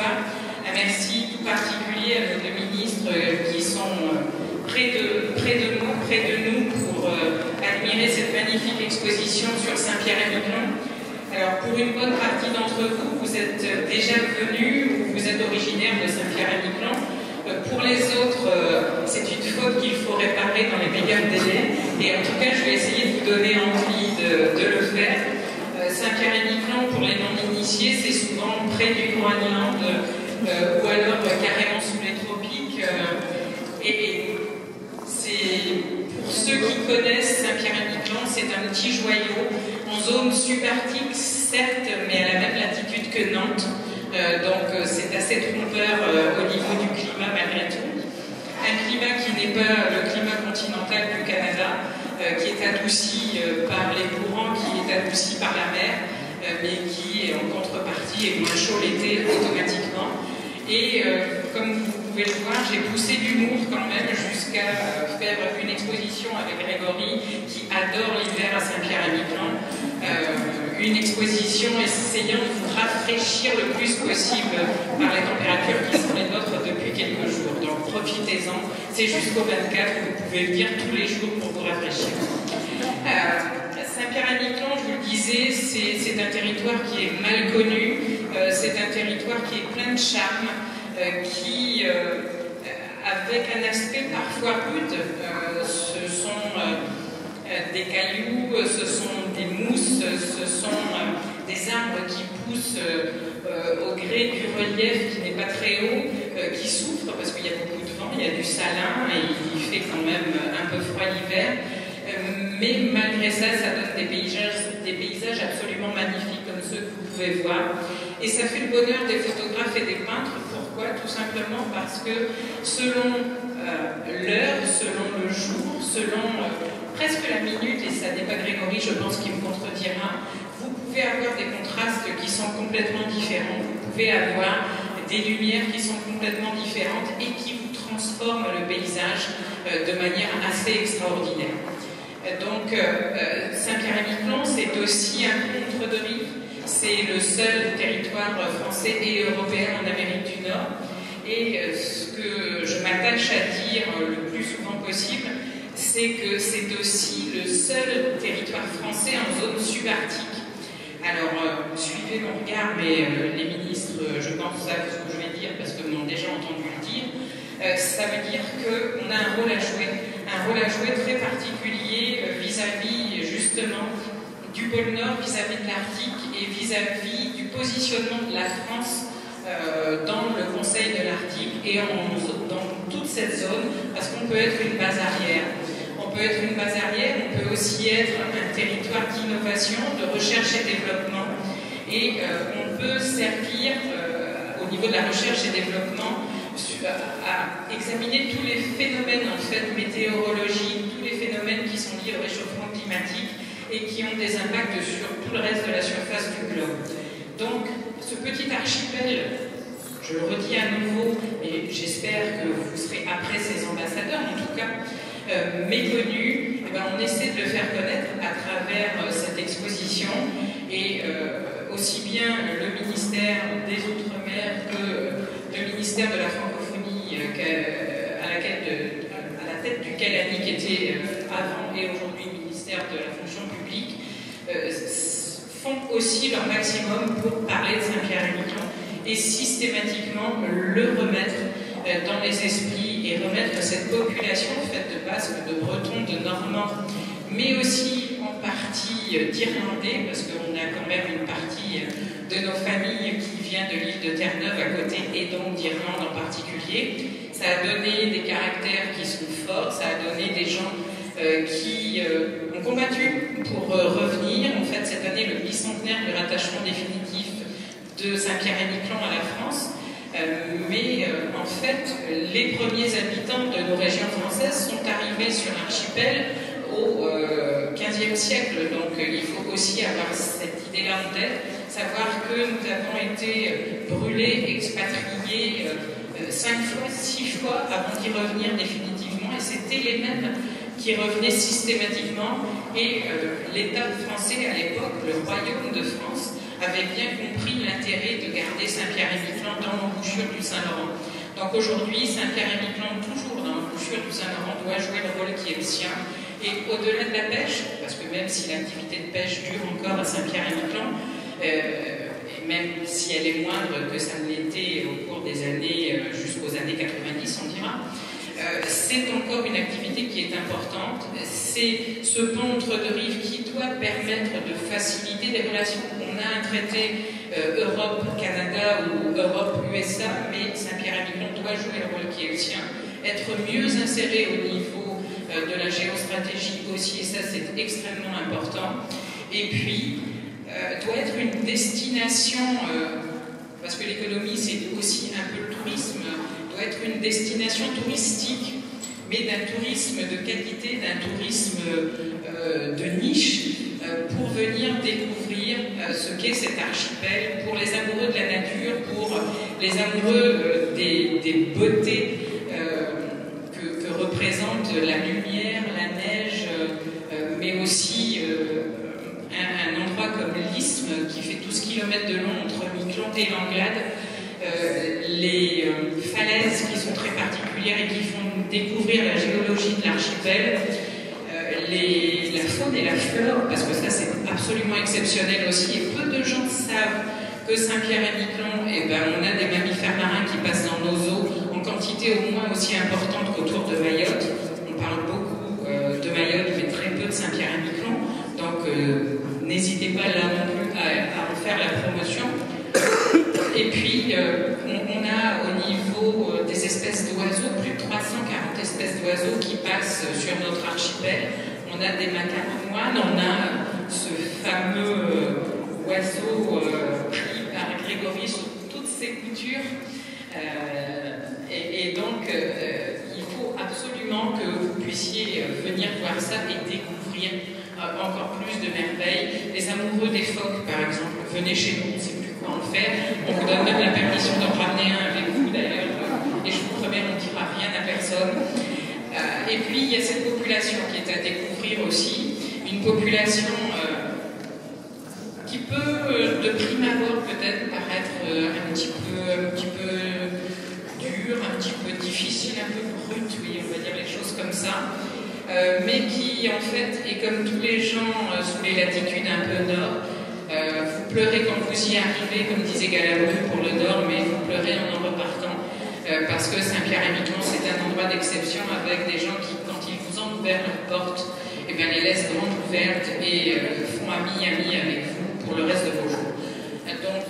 soir. Un merci tout particulier à nos deux ministres qui sont près de nous pour admirer cette magnifique exposition sur Saint-Pierre-et-Miquelon. Alors pour une bonne partie d'entre vous, vous êtes déjà venus ou vous êtes originaires de Saint-Pierre-et-Miquelon. Pour les autres, c'est une faute qu'il faut réparer dans les meilleurs délais. Et en tout cas, je vais essayer de vous donner envie de le faire. Saint-Pierre-et-Miquelon, pour les non-initiés, c'est souvent près du Groenland ou alors carrément sous les tropiques. Et c'est pour ceux qui connaissent Saint-Pierre-et-Miquelon, c'est un petit joyau en zone subarctique, certes, mais à la même latitude que Nantes. Donc c'est assez trompeur au niveau du climat malgré tout. Un climat qui n'est pas le climat continental du Canada, qui est adouci par les courants, qui est adouci par la mer, mais qui en contrepartie est moins chaud l'été automatiquement. Et comme vous pouvez le voir, j'ai poussé d'humour quand même jusqu'à faire une exposition avec Grégory qui adore l'hiver à Saint-Pierre-et-Miquelon. Une exposition essayant de vous rafraîchir le plus possible par les températures qui sont les nôtres depuis quelques jours. Donc profitez-en, c'est jusqu'au 24, vous pouvez venir tous les jours pour vous rafraîchir. Saint-Pierre-et-Miquelon, je vous le disais, c'est un territoire qui est mal connu, c'est un territoire qui est plein de charme, qui, avec un aspect parfois rude, ce sont des cailloux, ce sont des mousses, ce sont des arbres qui poussent au gré du relief qui n'est pas très haut, qui souffrent parce qu'il y a beaucoup de vent, il y a du salin et il fait quand même un peu froid l'hiver. Mais malgré ça, ça donne des paysages absolument magnifiques comme ceux que vous pouvez voir. Et ça fait le bonheur des photographes et des peintres. Pourquoi? Tout simplement parce que selon l'heure, selon le jour, selon presque la minute, et ça n'est pas Grégory, je pense, qui me contredira, vous pouvez avoir des contrastes qui sont complètement différents. Vous pouvez avoir des lumières qui sont complètement différentes et qui vous transforment le paysage de manière assez extraordinaire. Donc, Saint-Pierre-et-Miquelon, c'est aussi un contre de rive. C'est le seul territoire français et européen en Amérique du Nord. Et ce que je m'attache à dire le plus souvent possible, c'est que c'est aussi le seul territoire français en zone subarctique. Alors, suivez mon regard, mais les ministres, je pense, savent ce que je vais dire parce que m'ont déjà entendu le dire. Ça veut dire qu'on a un rôle à jouer très particulier vis-à-vis justement du pôle Nord, vis-à-vis de l'Arctique et vis-à-vis du positionnement de la France dans le Conseil de l'Arctique et dans toute cette zone, parce qu'on peut être une base arrière. On peut être une base arrière, on peut aussi être un territoire d'innovation, de recherche et développement, et on peut servir au niveau de la recherche et développement à examiner tous les phénomènes en fait météorologiques, tous les phénomènes qui sont liés au réchauffement climatique et qui ont des impacts sur tout le reste de la surface du globe. Donc, ce petit archipel, je le redis à nouveau, et j'espère que vous serez après ces ambassadeurs, en tout cas, méconnus, eh ben, on essaie de le faire connaître à travers cette exposition, et aussi bien le ministère des Outre-mer que le ministère de la Francophonie, à la tête duquel Annick était avant et aujourd'hui ministère de la fonction publique, font aussi leur maximum pour parler de Saint-Pierre-et-Miquelon et systématiquement le remettre dans les esprits et remettre cette population faite de Basques, de Bretons, de Normands, mais aussi en partie d'Irlandais, parce qu'on a quand même une partie de nos familles qui vient de l'île de Terre-Neuve à côté, et donc d'Irlande en particulier. Ça a donné des caractères qui sont forts, ça a donné des gens qui ont combattu pour revenir. En fait, cette année, le bicentenaire du rattachement définitif de Saint-Pierre-et-Miquelon à la France. Mais en fait, les premiers habitants de nos régions françaises sont arrivés sur l'archipel au XVe siècle. Donc il faut aussi avoir cette idée-là en tête, savoir que nous avons été brûlés, expatriés 5 fois, 6 fois avant d'y revenir définitivement, et c'était les mêmes qui revenaient systématiquement, et l'État français à l'époque, le Royaume de France, avaient bien compris l'intérêt de garder Saint-Pierre-et-Miquelon dans l'embouchure du Saint-Laurent. Donc aujourd'hui, Saint-Pierre-et-Miquelon, toujours dans l'embouchure du Saint-Laurent, doit jouer le rôle qui est le sien. Et au-delà de la pêche, parce que même si l'activité de pêche dure encore à Saint-Pierre-et-Miquelon, et même si elle est moindre que ça ne l'était au cours des années, jusqu'aux années 90, on dira, c'est encore une activité qui est importante. C'est ce pont entre deux rives qui doit permettre de faciliter des relations. On a un traité Europe-Canada ou Europe-USA, mais Saint-Pierre-et-Miquelon doit jouer le rôle qui est le sien, être mieux inséré au niveau de la géostratégie aussi, et ça c'est extrêmement important. Et puis, doit être une destination, parce que l'économie c'est aussi un peu le tourisme, doit être une destination touristique, mais d'un tourisme de qualité, d'un tourisme de niche, pour venir découvrir ce qu'est cet archipel, pour les amoureux de la nature, pour les amoureux des beautés que représente la lumière, la neige, mais aussi un endroit comme l'Isthme qui fait 12 km de long entre Miquelon et Langlade, les falaises qui sont très particulières et qui font découvrir la géologie de l'archipel, la faune et la flore, parce que ça c'est absolument exceptionnel aussi, et peu de gens savent que Saint-Pierre-et-Miquelon, on a des mammifères marins qui passent dans nos eaux en quantité au moins aussi importante qu'autour de Mayotte. On parle beaucoup de Mayotte, mais très peu de Saint-Pierre-et-Miquelon, donc n'hésitez pas là non plus à en faire la promotion. Et puis, on a au niveau des espèces d'oiseaux, plus de 340 espèces d'oiseaux qui passent sur notre archipel. On a des macaromoines, on a ce fameux oiseau pris par Grégory sur toutes ses coutures. Et donc, il faut absolument que vous puissiez venir voir ça et découvrir encore plus de merveilles. Les amoureux des phoques, par exemple, venez chez nous, on ne sait plus quoi en faire. On vous donne même la permission d'en ramener un avec vous d'ailleurs. Et je vous promets, on ne dira rien à personne. Et puis, il y a cette population qui est à découvrir aussi. Une population qui peut, de prime abord, peut-être paraître un petit peu dure, un petit peu difficile, un peu brute, oui, on va dire les choses comme ça. Mais qui en fait est comme tous les gens sous les latitudes un peu nord. Vous pleurez quand vous y arrivez, comme disait Galabru pour le nord, mais vous pleurez en repartant, parce que Saint-Pierre-et-Miquelon c'est un endroit d'exception avec des gens qui, quand ils vous ont ouvert leurs portes, les laissent grandes ouvertes et font ami avec vous pour le reste de vos jours. Donc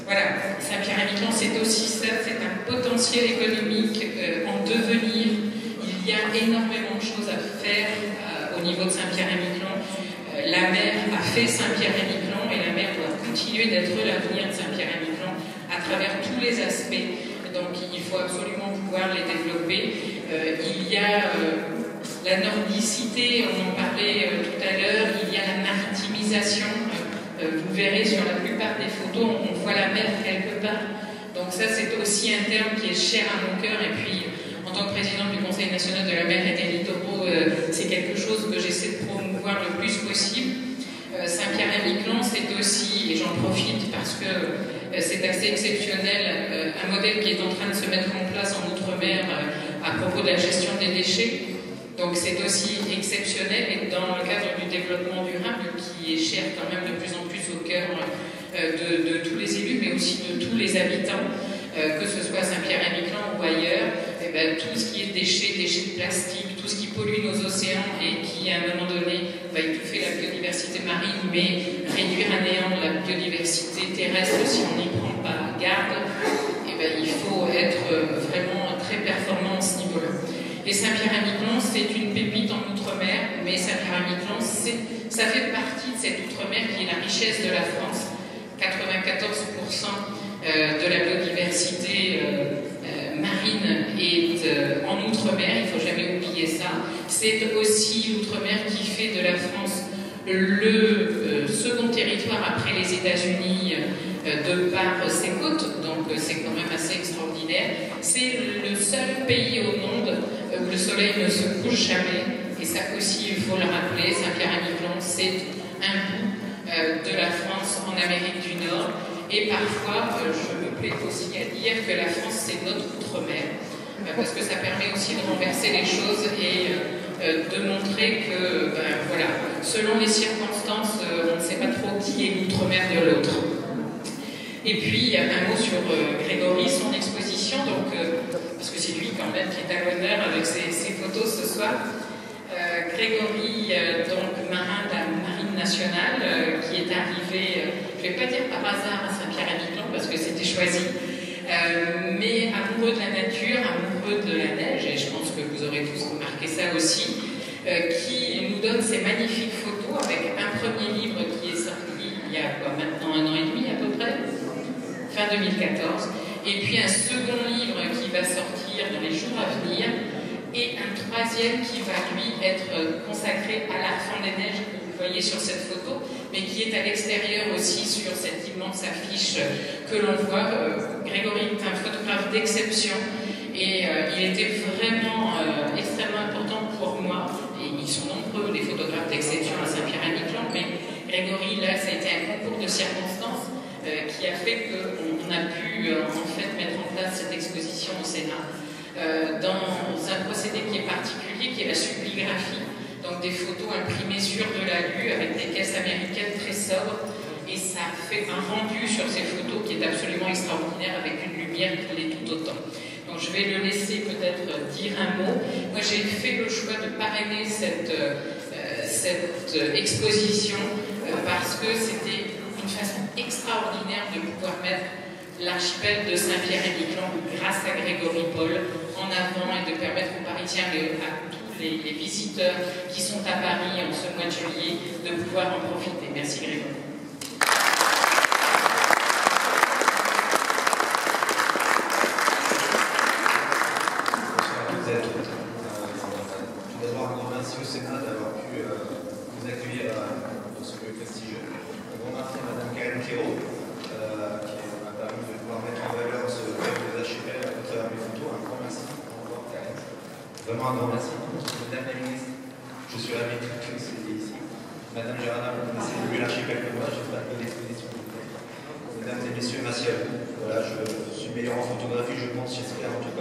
voilà, Saint-Pierre-et-Miquelon c'est aussi ça, c'est un potentiel économique en devenir. Il y a énormément de choses à faire au niveau de Saint-Pierre-et-Miquelon. La mer a fait Saint-Pierre-et-Miquelon et la mer doit continuer d'être l'avenir de Saint-Pierre-et-Miquelon à travers tous les aspects. Donc il faut absolument pouvoir les développer. Il y a la nordicité, on en parlait tout à l'heure, il y a la maritimisation. Vous verrez sur la plupart des photos, on voit la mer quelque part. Donc ça c'est aussi un terme qui est cher à mon cœur. Et puis en tant que présidente du Conseil national de la mer et des littoraux, c'est quelque chose que j'essaie de promouvoir le plus possible. Saint-Pierre-et-Miquelon, c'est aussi, et j'en profite parce que c'est assez exceptionnel, un modèle qui est en train de se mettre en place en Outre-mer à propos de la gestion des déchets. Donc c'est aussi exceptionnel et dans le cadre du développement durable qui est cher quand même de plus en plus au cœur de tous les élus, mais aussi de tous les habitants, que ce soit à Saint-Pierre-et-Miquelon ou ailleurs. Tout ce qui est déchets de plastique, tout ce qui pollue nos océans et qui, à un moment donné, va étouffer la biodiversité marine, mais réduire à néant la biodiversité terrestre si on n'y prend pas garde, il faut être vraiment très performant à ce niveau-là. Et Saint-Pierre-et-Miquelon, c'est une pépite en Outre-mer, mais Saint-Pierre-et-Miquelon, ça fait partie de cette Outre-mer qui est la richesse de la France. 94% de la biodiversité marine est en Outre-mer, il ne faut jamais oublier ça. C'est aussi l'Outre-mer qui fait de la France le second territoire après les États-Unis de par ses côtes, donc c'est quand même assez extraordinaire. C'est le seul pays au monde où le soleil ne se couche jamais, et ça aussi il faut le rappeler. Saint-Pierre-et-Miquelon, c'est un bout de la France en Amérique du Nord. Et parfois, je me plais aussi à dire que la France, c'est notre outre-mer, parce que ça permet aussi de renverser les choses et de montrer que, voilà, selon les circonstances, on ne sait pas trop qui est l'outre-mer de l'autre. Et puis, un mot sur Grégory, son exposition, donc, parce que c'est lui quand même qui est à l'honneur avec ses photos ce soir. Grégory, donc marin de la Marine nationale, qui est arrivé, je ne vais pas dire par hasard à Saint-Pierre-et-Miquelon, parce que c'était choisi, mais amoureux de la nature, amoureux de la neige, et je pense que vous aurez tous remarqué ça aussi, qui nous donne ces magnifiques photos avec un premier livre qui est sorti il y a maintenant 1 an et demi à peu près, fin 2014, et puis un second livre qui va sortir dans les jours à venir, et un troisième qui va lui être consacré à l'Arfan des Neiges que vous voyez sur cette photo, mais qui est à l'extérieur aussi sur cette immense affiche que l'on voit. Grégory est un photographe d'exception et il était vraiment extrêmement important pour moi, et ils sont nombreux les photographes d'exception à Saint-Pierre-et-Miquelon, mais Grégory, là, ça a été un concours de circonstances qui a fait qu'on a pu en fait mettre en place cette exposition au Sénat. Dans un procédé qui est particulier, qui est la subligraphie, donc des photos imprimées sur de l'alu avec des caisses américaines très sobres, et ça fait un rendu sur ces photos qui est absolument extraordinaire avec une lumière qui l'est tout autant. Donc je vais le laisser peut-être dire un mot. Moi j'ai fait le choix de parrainer cette exposition parce que c'était une façon extraordinaire de pouvoir mettre l'archipel de Saint-Pierre-et-Miquelon, grâce à Grégory Paul, en avant et de permettre aux Parisiens et à tous les visiteurs qui sont à Paris en ce mois de juillet de pouvoir en profiter. Merci Grégory. Bonsoir à toutes et à toutes. Tout d'abord, un grand merci au Sénat d'avoir pu vous accueillir dans ce lieu prestigieux. Un grand merci à Madame Karine Pierrot, qui m'a permis de pouvoir mettre en valeur ce rêve des archipels à travers mes photos. Un grand merci encore, Karine. Vraiment un grand merci. Madame la ministre, je suis ravi que vous soyez ici. Madame Gérard, vous connaissez mieux l'archipel que moi, j'espère que l'exposition vous plaît. Mesdames et messieurs, merci à vous. Voilà, je suis meilleur en photographie, je pense, j'espère en tout cas.